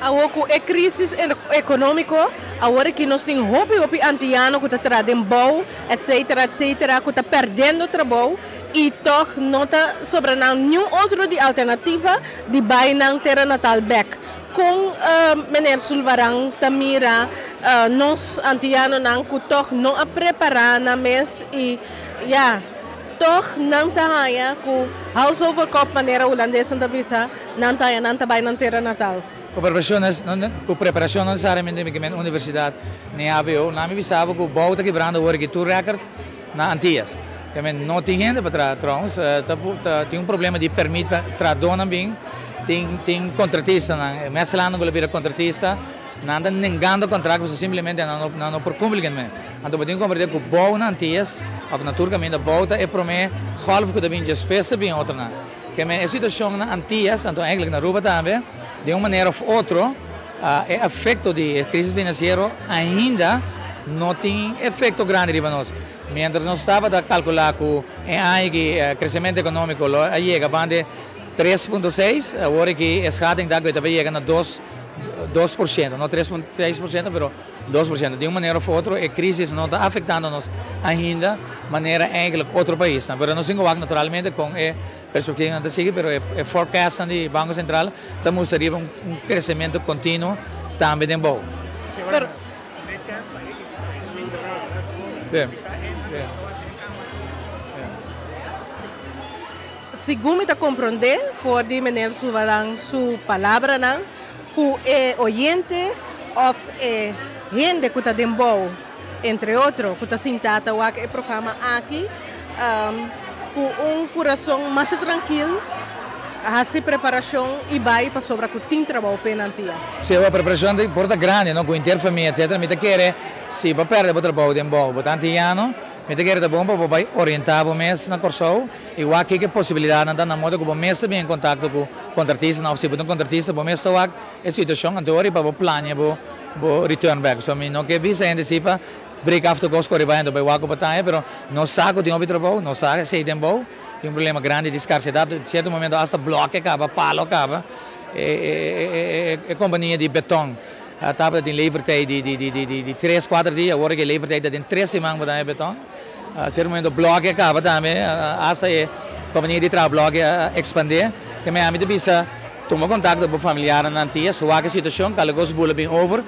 Agora com a crise econômica, agora que nós temos hobby antiano que está trazendo bom, etc, etc, que está perdendo trabalho e toch não está sobrando nenhuma outra alternativa de bainar terra natal back. Com meneer Sulvarang Tamira, nós antiano não que toch não a preparar na mês e toch não está aí que House of Cup maneira holandesa não bisa não está aí não está bainar terra natal. Com preparação não necessariamente na universidade nem ABO, não me bisava que o bauta quebrando o que tu record na Antillas. Não tem gente para trás, tem problema de permite para dona bem, tem contratista, mas lá não gosta de contratista, nada negando o contrato, simplesmente não por cumprir. Então podemos compreender que o bau na Antillas, ou naturalmente o bauta é para mim, half que também despesa bem outra. Que a situação na Antillas, então eigenlijk na Aruba também, de uma maneira ou outra, é efeito de crise financeira ainda não tem efeito grande para nós. Mientras nós estávamos a calcular que o crescimento econômico chega a 3,6%, agora que a schatting da também chega a 2%, não 3,3%, mas 2%. De uma maneira ou outra, a crise não está afetando-nos ainda de maneira eigenlijk outro país. Mas nós temos naturalmente com a perspectiva de seguir, mas a forecast do Banco Central também mostraria crescimento contínuo também em bom. Segundo me compreender, for de meneer Sulvarang sua palavra não, que é oyente of gente que está dentro, entre outros, que está sentado no programa aqui, com coração mais tranquilo, fazer preparação e vai para sobre que tem trabalho penantias. Se a preparação é importante grande, não com interfamília, etc. Me quer se para perder o trabalho de bom, portanto ano, me quer de bom para vai orientar o mês na corso, igual que a possibilidade de na moda que o mês bem em contato com contratista, não se pode contratista, o mês está a situação anterior para o plano o return back. So me não que visa antecipa break after cost corribando para o água batalha, pero não sabe de onde trabalho, não sabe se tem bom, tem problema grande de escassidade, em certo momento hasta bloco acaba, palo acaba, companhia de beton. Estava de levertijd de 3-4 dias, agora que levertijd de 3 semanas para beton. Certo momento bloco acaba também, hasta a companhia de trabalho expandir, que me amigo bisa tomar contato com o familiar na Antillas, sua a situação, que algo se bem over,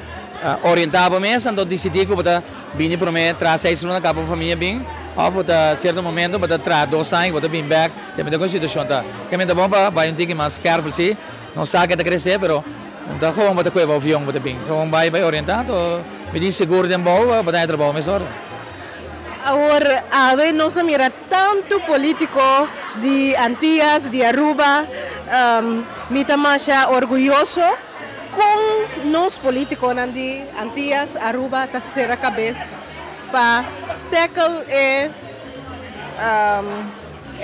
orientava me, então decidi que para vir para mim traz 6 anos para a família bem, ou para certo momento para traz 2 anos para vir back, também a situação tá. Que me dá bom para vai ter que mais careful se, não sabe que crescer, pero então como para coisa o avião para bem, como vai orientado, me diz seguro de bom, para trabalhar mais hora. Agora, a ver, não se mira tanto político de Antillas, de Aruba, me mais orgulhoso com nós políticos de Antillas, Aruba, tá ser a cabeça para tackle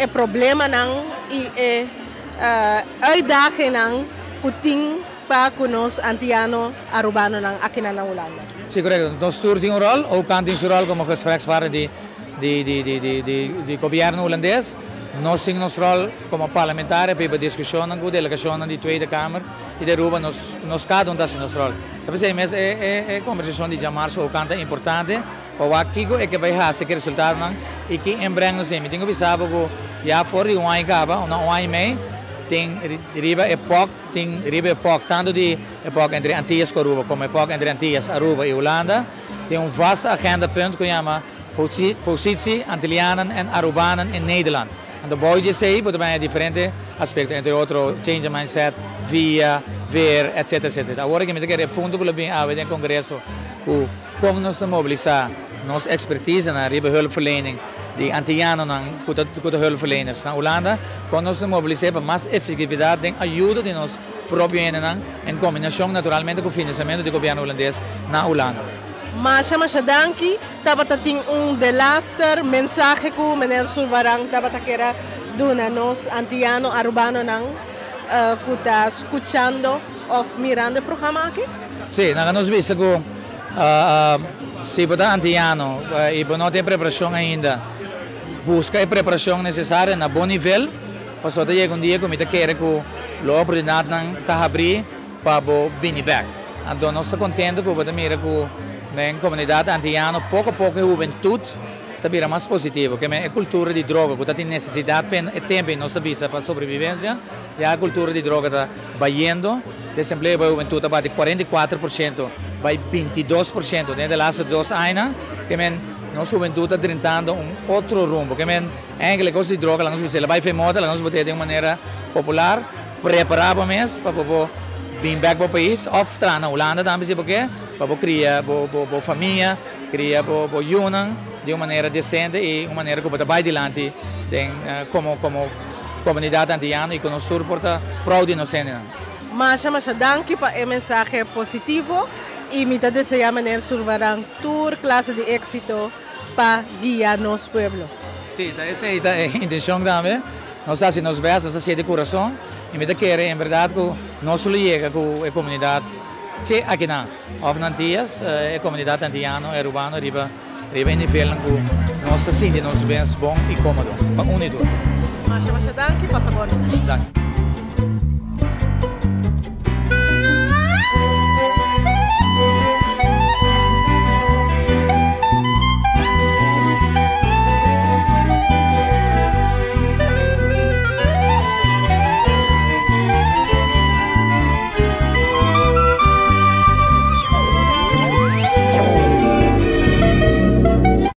o problema não e a idade não que tem para que nós antianos, arubanos aqui na Holanda. Sim, correto. Nós temos rol, ou temos um rol como gesprekspartner de governo holandês. Nós temos nosso rol como parlamentar para discussão com a delegação da Tweede Kamer e da Aruba. Nós cada um tem nosso rol. Então, é conversação de chamar o canto é importante para aqui é que vai fazer que resultado e que embreng nos em. Tenho pensado que já fora de ano acaba, um ano e meio. Tem riba época, tanto de época entre Antillas e Aruba, como época entre Antillas, Aruba e Holanda. Tem vasta agenda punt que chama positie Antillianen en Arubanen in Nederland. En de boy say, but bij diferente aspecten, entre otros, change mindset, via, weer, etc. etc. Agora que me quer ponto que bem a ver congresso, como nós mobilizar nossa expertise na riba hulpverlening de Antillianen com de hulpverleners na Holanda, quando nós mobilizar para mais efetividade, tem ajuda de nós próprios em combinação naturalmente com o financiamento do governo holandês na Holanda. Mas danki, estava tendo de laster mensagem que o meneer Sulvarang estava querendo dar nos antianos, arubanos que está escutando ou mirando o programa aqui? Sim, nós vimos que se você é antiano e não tem preparação ainda, busca a preparação necessária na bom nível, para que chegue dia que você quer que a oportunidade está abrir para vir back. Então nós estamos contentes com o mira com a comunidade antiana, pouco a pouco a juventude também mais positivo, que é a cultura de droga, que tem necessidade e tempo em nossa vida para sobrevivência, e a cultura de droga está baiando, desemprego para a juventude vai de 44%, vai 22% dentro das 2 anos, que nossa juventude está tentando outro rumbo, que é coisa de droga, nós vamos vai famosa, nós vamos ter de uma maneira popular, preparar para mês, para vir back para o país, ou na Holanda também, porque para criar a família, criar a união, de uma maneira decente e uma maneira que vai adiante como comunidade antiana e que nós suporta proud de nós. Mas danke para o mensagem positivo e me deseja maneira survarão tour classe de êxito para guiar nosso povo. Sim, essa é a intenção também. Nós nos vemos, nós de coração e me querem, em verdade, que nós chega com a comunidade, aqui na Dias, a comunidade antiana, a urbana, riba em nível que nós nos vemos bom e cômodo, para unir tudo. Mas danke, passa bom. Danke.